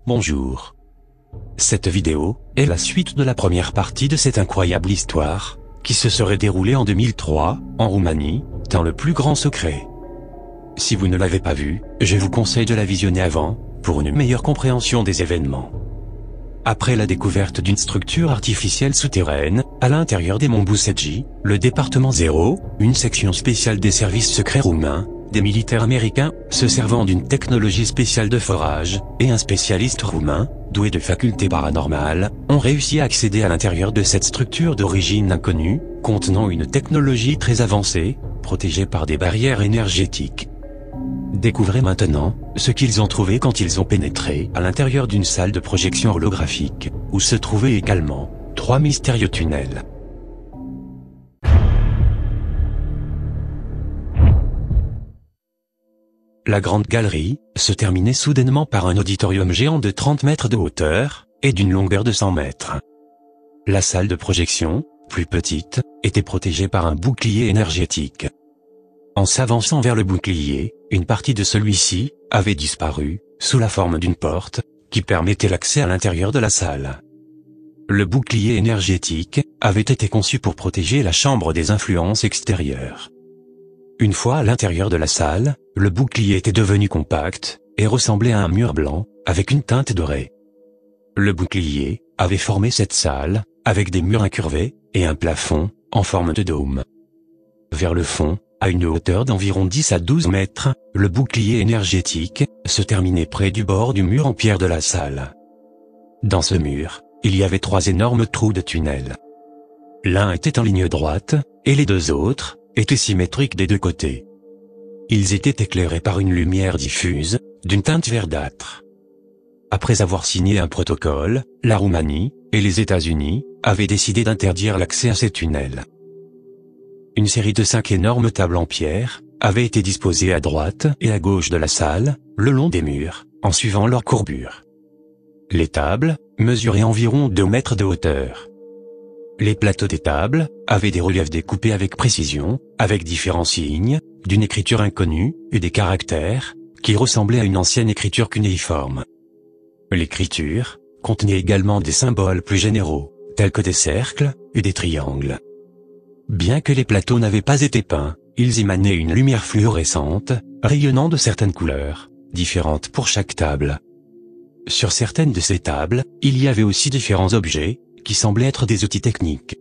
Bonjour. Cette vidéo est la suite de la première partie de cette incroyable histoire, qui se serait déroulée en 2003, en Roumanie, dans le plus grand secret. Si vous ne l'avez pas vue, je vous conseille de la visionner avant, pour une meilleure compréhension des événements. Après la découverte d'une structure artificielle souterraine, à l'intérieur des monts Bucegi, le département 0, une section spéciale des services secrets roumains, des militaires américains, se servant d'une technologie spéciale de forage, et un spécialiste roumain, doué de facultés paranormales, ont réussi à accéder à l'intérieur de cette structure d'origine inconnue, contenant une technologie très avancée, protégée par des barrières énergétiques. Découvrez maintenant ce qu'ils ont trouvé quand ils ont pénétré à l'intérieur d'une salle de projection holographique, où se trouvaient également 3 mystérieux tunnels. La grande galerie se terminait soudainement par un auditorium géant de 30 mètres de hauteur, et d'une longueur de 100 mètres. La salle de projection, plus petite, était protégée par un bouclier énergétique. En s'avançant vers le bouclier, une partie de celui-ci avait disparu, sous la forme d'une porte, qui permettait l'accès à l'intérieur de la salle. Le bouclier énergétique avait été conçu pour protéger la chambre des influences extérieures. Une fois à l'intérieur de la salle, le bouclier était devenu compact, et ressemblait à un mur blanc, avec une teinte dorée. Le bouclier avait formé cette salle, avec des murs incurvés, et un plafond, en forme de dôme. Vers le fond, à une hauteur d'environ 10 à 12 mètres, le bouclier énergétique se terminait près du bord du mur en pierre de la salle. Dans ce mur, il y avait 3 énormes trous de tunnel. L'un était en ligne droite, et les 2 autres étaient symétriques des 2 côtés. Ils étaient éclairés par une lumière diffuse, d'une teinte verdâtre. Après avoir signé un protocole, la Roumanie et les États-Unis avaient décidé d'interdire l'accès à ces tunnels. Une série de 5 énormes tables en pierre avaient été disposées à droite et à gauche de la salle, le long des murs, en suivant leur courbure. Les tables mesuraient environ 2 mètres de hauteur. Les plateaux des tables avaient des reliefs découpés avec précision, avec différents signes, d'une écriture inconnue, et des caractères, qui ressemblaient à une ancienne écriture cunéiforme. L'écriture contenait également des symboles plus généraux, tels que des cercles et des triangles. Bien que les plateaux n'avaient pas été peints, ils émanaient une lumière fluorescente, rayonnant de certaines couleurs, différentes pour chaque table. Sur certaines de ces tables, il y avait aussi différents objets, qui semblaient être des outils techniques.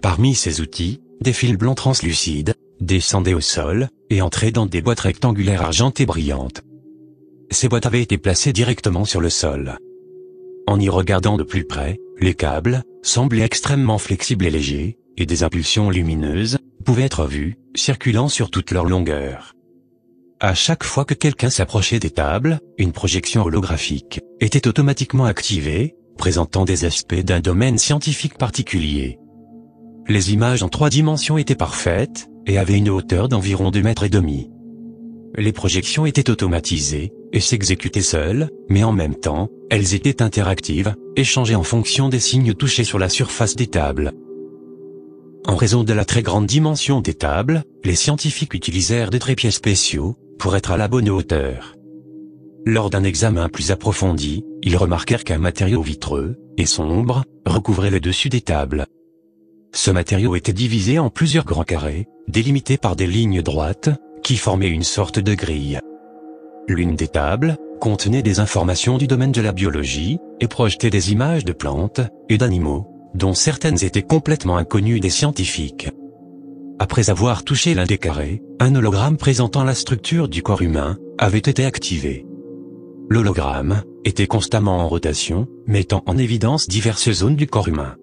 Parmi ces outils, des fils blancs translucides descendaient au sol, et entraient dans des boîtes rectangulaires argentées brillantes. Ces boîtes avaient été placées directement sur le sol. En y regardant de plus près, les câbles semblaient extrêmement flexibles et légers, et des impulsions lumineuses pouvaient être vues, circulant sur toute leur longueur. À chaque fois que quelqu'un s'approchait des tables, une projection holographique était automatiquement activée, présentant des aspects d'un domaine scientifique particulier. Les images en 3 dimensions étaient parfaites, et avaient une hauteur d'environ 2,5 mètres. Les projections étaient automatisées, et s'exécutaient seules, mais en même temps, elles étaient interactives, et changeaient en fonction des signes touchés sur la surface des tables. En raison de la très grande dimension des tables, les scientifiques utilisèrent des trépieds spéciaux, pour être à la bonne hauteur. Lors d'un examen plus approfondi, ils remarquèrent qu'un matériau vitreux, et sombre, recouvrait le dessus des tables. Ce matériau était divisé en plusieurs grands carrés, délimités par des lignes droites, qui formaient une sorte de grille. L'une des tables contenait des informations du domaine de la biologie, et projetait des images de plantes et d'animaux, dont certaines étaient complètement inconnues des scientifiques. Après avoir touché l'un des carrés, un hologramme présentant la structure du corps humain avait été activé. L'hologramme était constamment en rotation, mettant en évidence diverses zones du corps humain.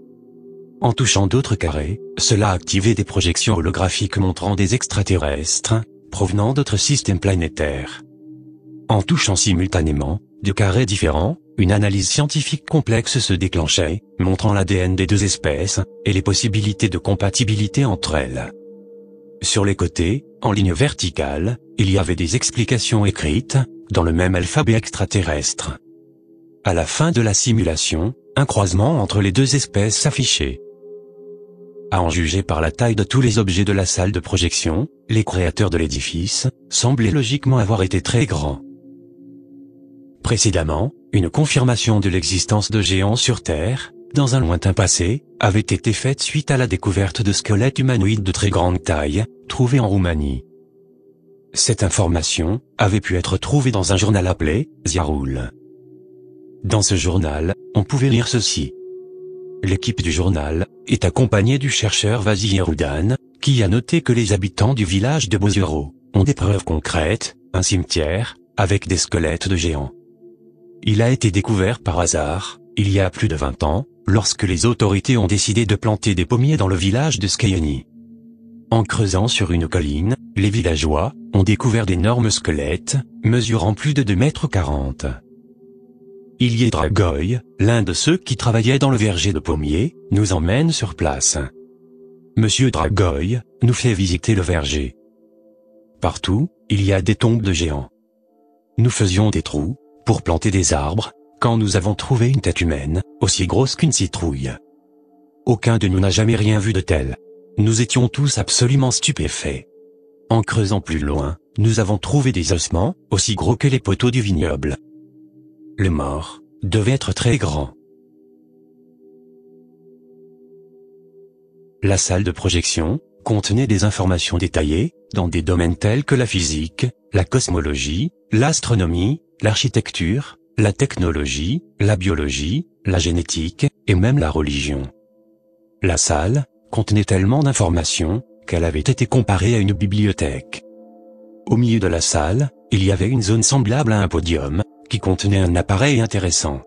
En touchant d'autres carrés, cela activait des projections holographiques montrant des extraterrestres, provenant d'autres systèmes planétaires. En touchant simultanément 2 carrés différents, une analyse scientifique complexe se déclenchait, montrant l'ADN des 2 espèces, et les possibilités de compatibilité entre elles. Sur les côtés, en ligne verticale, il y avait des explications écrites, dans le même alphabet extraterrestre. À la fin de la simulation, un croisement entre les 2 espèces s'affichait. À en juger par la taille de tous les objets de la salle de projection, les créateurs de l'édifice semblaient logiquement avoir été très grands. Précédemment, une confirmation de l'existence de géants sur Terre, dans un lointain passé, avait été faite suite à la découverte de squelettes humanoïdes de très grande taille, trouvés en Roumanie. Cette information avait pu être trouvée dans un journal appelé Ziarul. Dans ce journal, on pouvait lire ceci. L'équipe du journal est accompagnée du chercheur Vasily Roudan, qui a noté que les habitants du village de Bozuro ont des preuves concrètes, un cimetière, avec des squelettes de géants. Il a été découvert par hasard, il y a plus de 20 ans, lorsque les autorités ont décidé de planter des pommiers dans le village de Skayeni. En creusant sur une colline, les villageois ont découvert d'énormes squelettes, mesurant plus de 2,40 m. Ilie Dragoy, l'un de ceux qui travaillaient dans le verger de pommiers, nous emmène sur place. Monsieur Dragoy nous fait visiter le verger. Partout, il y a des tombes de géants. Nous faisions des trous pour planter des arbres, quand nous avons trouvé une tête humaine, aussi grosse qu'une citrouille. Aucun de nous n'a jamais rien vu de tel. Nous étions tous absolument stupéfaits. En creusant plus loin, nous avons trouvé des ossements, aussi gros que les poteaux du vignoble. Le mort devait être très grand. La salle de projection contenait des informations détaillées, dans des domaines tels que la physique, la cosmologie, l'astronomie, l'architecture, la technologie, la biologie, la génétique, et même la religion. La salle contenait tellement d'informations, qu'elle avait été comparée à une bibliothèque. Au milieu de la salle, il y avait une zone semblable à un podium, qui contenait un appareil intéressant.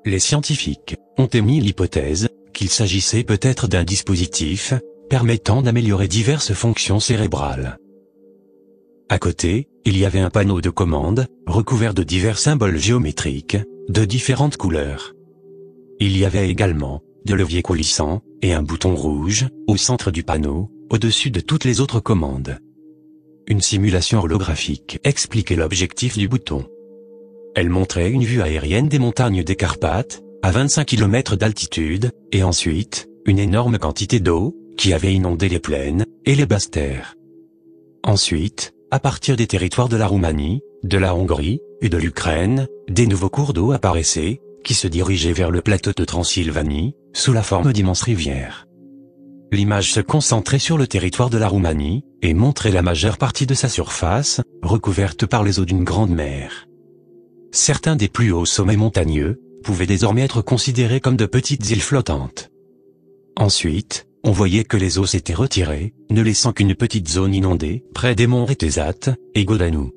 Les scientifiques ont émis l'hypothèse qu'il s'agissait peut-être d'un dispositif permettant d'améliorer diverses fonctions cérébrales. À côté, il y avait un panneau de commande, recouvert de divers symboles géométriques, de différentes couleurs. Il y avait également de leviers coulissants, et un bouton rouge, au centre du panneau, au-dessus de toutes les autres commandes. Une simulation holographique expliquait l'objectif du bouton. Elle montrait une vue aérienne des montagnes des Carpates, à 25 km d'altitude, et ensuite, une énorme quantité d'eau, qui avait inondé les plaines, et les basses terres. Ensuite, à partir des territoires de la Roumanie, de la Hongrie, et de l'Ukraine, des nouveaux cours d'eau apparaissaient, qui se dirigeaient vers le plateau de Transylvanie, sous la forme d'immenses rivières. L'image se concentrait sur le territoire de la Roumanie, et montrait la majeure partie de sa surface, recouverte par les eaux d'une grande mer. Certains des plus hauts sommets montagneux pouvaient désormais être considérés comme de petites îles flottantes. Ensuite, on voyait que les eaux s'étaient retirées, ne laissant qu'une petite zone inondée, près des monts Retezat et Godanou.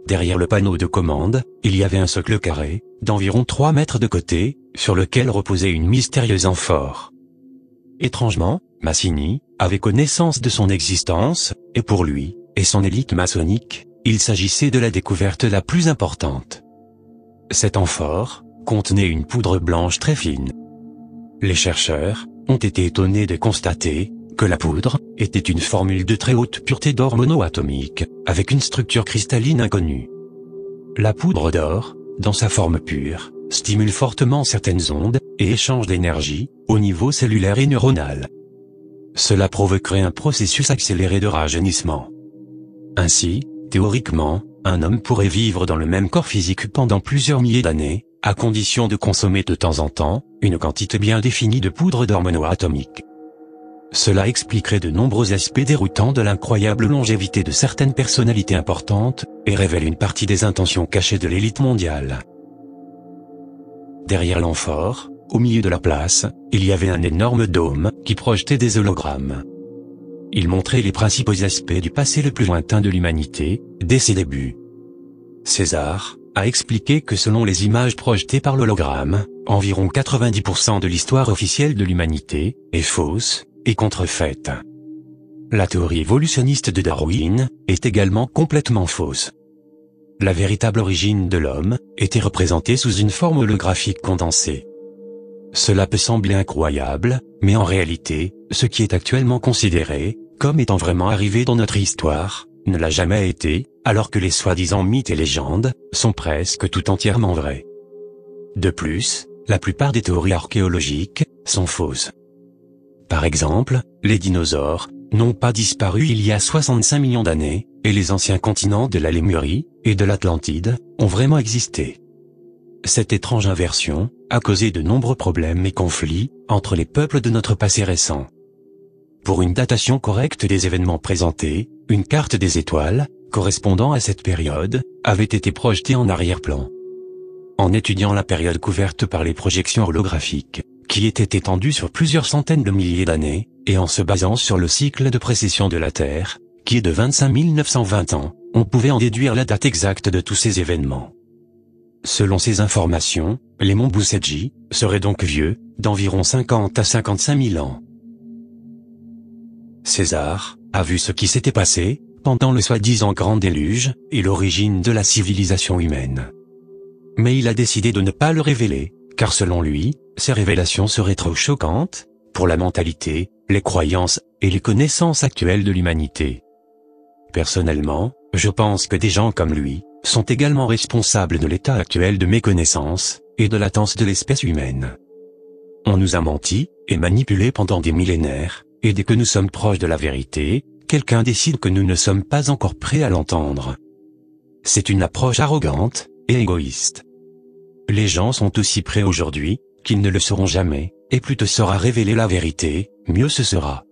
Derrière le panneau de commande, il y avait un socle carré, d'environ 3 mètres de côté, sur lequel reposait une mystérieuse amphore. Étrangement, Massini avait connaissance de son existence, et pour lui, et son élite maçonnique, il s'agissait de la découverte la plus importante. Cette amphore contenait une poudre blanche très fine. Les chercheurs ont été étonnés de constater que la poudre était une formule de très haute pureté d'or monoatomique, avec une structure cristalline inconnue. La poudre d'or, dans sa forme pure, stimule fortement certaines ondes, et échange d'énergie, au niveau cellulaire et neuronal. Cela provoquerait un processus accéléré de rajeunissement. Ainsi, théoriquement, un homme pourrait vivre dans le même corps physique pendant plusieurs milliers d'années, à condition de consommer de temps en temps, une quantité bien définie de poudre d'or monoatomique. Cela expliquerait de nombreux aspects déroutants de l'incroyable longévité de certaines personnalités importantes, et révèle une partie des intentions cachées de l'élite mondiale. Derrière l'amphore, au milieu de la place, il y avait un énorme dôme, qui projetait des hologrammes. Il montrait les principaux aspects du passé le plus lointain de l'humanité, dès ses débuts. César a expliqué que selon les images projetées par l'hologramme, environ 90% de l'histoire officielle de l'humanité est fausse et contrefaite. La théorie évolutionniste de Darwin est également complètement fausse. La véritable origine de l'homme était représentée sous une forme holographique condensée. Cela peut sembler incroyable, mais en réalité, ce qui est actuellement considéré comme étant vraiment arrivé dans notre histoire ne l'a jamais été, alors que les soi-disant mythes et légendes sont presque tout entièrement vrais. De plus, la plupart des théories archéologiques sont fausses. Par exemple, les dinosaures n'ont pas disparu il y a 65 millions d'années, et les anciens continents de la Lémurie et de l'Atlantide ont vraiment existé. Cette étrange inversion a causé de nombreux problèmes et conflits entre les peuples de notre passé récent. Pour une datation correcte des événements présentés, une carte des étoiles, correspondant à cette période, avait été projetée en arrière-plan. En étudiant la période couverte par les projections holographiques, qui étaient étendues sur plusieurs centaines de milliers d'années, et en se basant sur le cycle de précession de la Terre, qui est de 25 920 ans, on pouvait en déduire la date exacte de tous ces événements. Selon ces informations, les monts Buseji seraient donc vieux, d'environ 50 à 55 000 ans. César a vu ce qui s'était passé pendant le soi-disant grand déluge et l'origine de la civilisation humaine. Mais il a décidé de ne pas le révéler, car selon lui, ces révélations seraient trop choquantes pour la mentalité, les croyances et les connaissances actuelles de l'humanité. Personnellement, je pense que des gens comme lui sont également responsables de l'état actuel de méconnaissance et de latence de l'espèce humaine. On nous a menti et manipulé pendant des millénaires, et dès que nous sommes proches de la vérité, quelqu'un décide que nous ne sommes pas encore prêts à l'entendre. C'est une approche arrogante et égoïste. Les gens sont aussi prêts aujourd'hui qu'ils ne le seront jamais, et plus te sera révélée la vérité, mieux ce sera.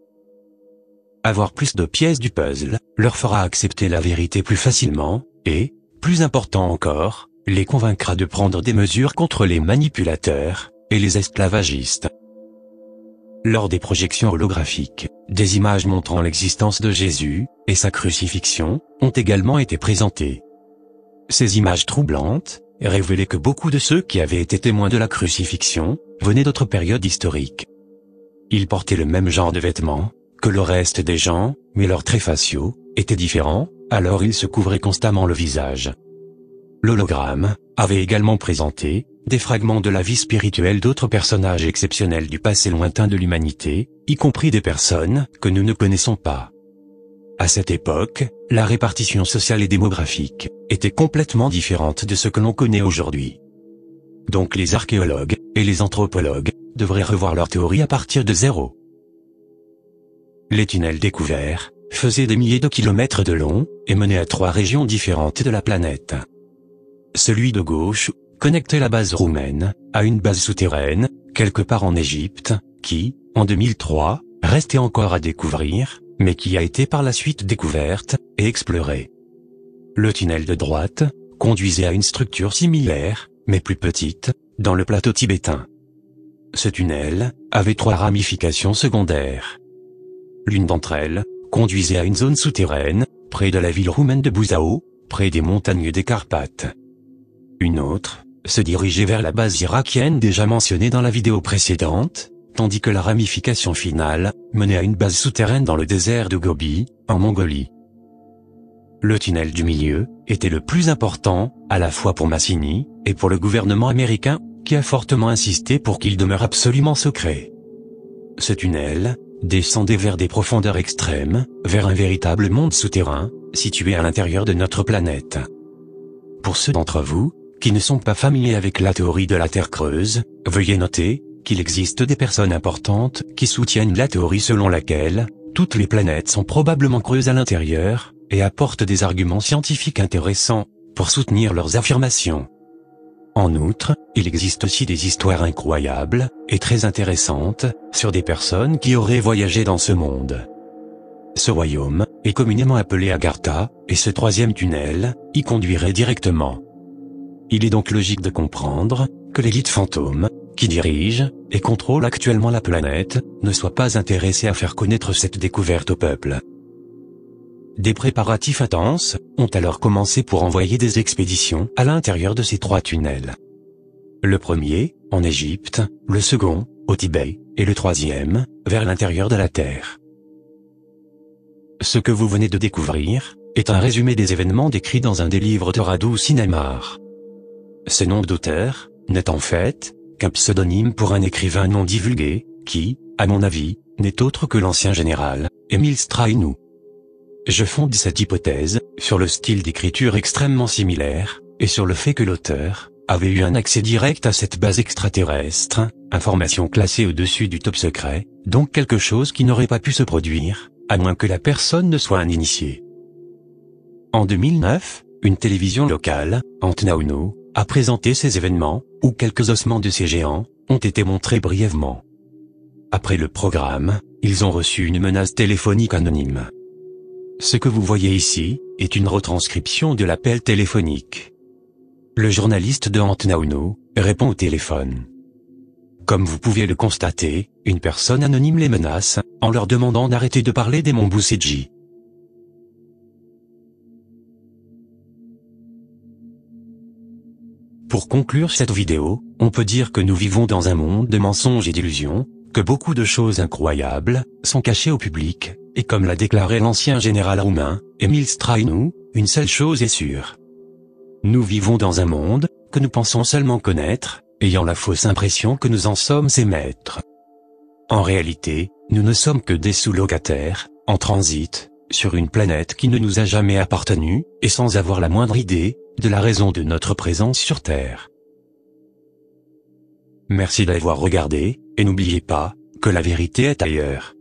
Avoir plus de pièces du puzzle leur fera accepter la vérité plus facilement, et, plus important encore, les convaincra de prendre des mesures contre les manipulateurs et les esclavagistes. Lors des projections holographiques, des images montrant l'existence de Jésus et sa crucifixion ont également été présentées. Ces images troublantes révélaient que beaucoup de ceux qui avaient été témoins de la crucifixion venaient d'autres périodes historiques. Ils portaient le même genre de vêtements que le reste des gens, mais leurs traits faciaux étaient différents, alors ils se couvraient constamment le visage. L'hologramme avait également présenté des fragments de la vie spirituelle d'autres personnages exceptionnels du passé lointain de l'humanité, y compris des personnes que nous ne connaissons pas. À cette époque, la répartition sociale et démographique était complètement différente de ce que l'on connaît aujourd'hui. Donc les archéologues et les anthropologues devraient revoir leur théorie à partir de zéro. Les tunnels découverts faisaient des milliers de kilomètres de long et menaient à 3 régions différentes de la planète. Celui de gauche connectait la base roumaine à une base souterraine, quelque part en Égypte, qui, en 2003, restait encore à découvrir, mais qui a été par la suite découverte et explorée. Le tunnel de droite conduisait à une structure similaire, mais plus petite, dans le plateau tibétain. Ce tunnel avait 3 ramifications secondaires. L'une d'entre elles conduisait à une zone souterraine, près de la ville roumaine de Buzău, près des montagnes des Carpates. Une autre se dirigeait vers la base irakienne déjà mentionnée dans la vidéo précédente, tandis que la ramification finale menait à une base souterraine dans le désert de Gobi, en Mongolie. Le tunnel du milieu était le plus important, à la fois pour Massini et pour le gouvernement américain, qui a fortement insisté pour qu'il demeure absolument secret. Ce tunnel descendait vers des profondeurs extrêmes, vers un véritable monde souterrain, situé à l'intérieur de notre planète. Pour ceux d'entre vous qui ne sont pas familiers avec la théorie de la Terre creuse, veuillez noter qu'il existe des personnes importantes qui soutiennent la théorie selon laquelle toutes les planètes sont probablement creuses à l'intérieur, et apportent des arguments scientifiques intéressants pour soutenir leurs affirmations. En outre, il existe aussi des histoires incroyables et très intéressantes sur des personnes qui auraient voyagé dans ce monde. Ce royaume est communément appelé Agartha, et ce 3e tunnel y conduirait directement. Il est donc logique de comprendre que les guides fantômes, qui dirigent et contrôlent actuellement la planète, ne soient pas intéressés à faire connaître cette découverte au peuple. Des préparatifs intenses ont alors commencé pour envoyer des expéditions à l'intérieur de ces 3 tunnels. Le premier, en Égypte, le second, au Tibet, et le 3e, vers l'intérieur de la Terre. Ce que vous venez de découvrir est un résumé des événements décrits dans un des livres de Radu Sinemar. Ce nom d'auteur n'est en fait qu'un pseudonyme pour un écrivain non divulgué, qui, à mon avis, n'est autre que l'ancien général Émile Strainou. Je fonde cette hypothèse sur le style d'écriture extrêmement similaire, et sur le fait que l'auteur avait eu un accès direct à cette base extraterrestre, information classée au-dessus du top secret, donc quelque chose qui n'aurait pas pu se produire, à moins que la personne ne soit un initié. En 2009, une télévision locale, Antnaunu, a présenté ces événements, où quelques ossements de ces géants ont été montrés brièvement. Après le programme, ils ont reçu une menace téléphonique anonyme. Ce que vous voyez ici est une retranscription de l'appel téléphonique. Le journaliste de Antnaunu répond au téléphone. Comme vous pouvez le constater, une personne anonyme les menace, en leur demandant d'arrêter de parler des monts Buseji. Pour conclure cette vidéo, on peut dire que nous vivons dans un monde de mensonges et d'illusions, que beaucoup de choses incroyables sont cachées au public, et comme l'a déclaré l'ancien général roumain, Emil Strainu, une seule chose est sûre. Nous vivons dans un monde que nous pensons seulement connaître, ayant la fausse impression que nous en sommes ses maîtres. En réalité, nous ne sommes que des sous-locataires, en transit, sur une planète qui ne nous a jamais appartenu, et sans avoir la moindre idée de la raison de notre présence sur Terre. Merci d'avoir regardé, et n'oubliez pas que la vérité est ailleurs.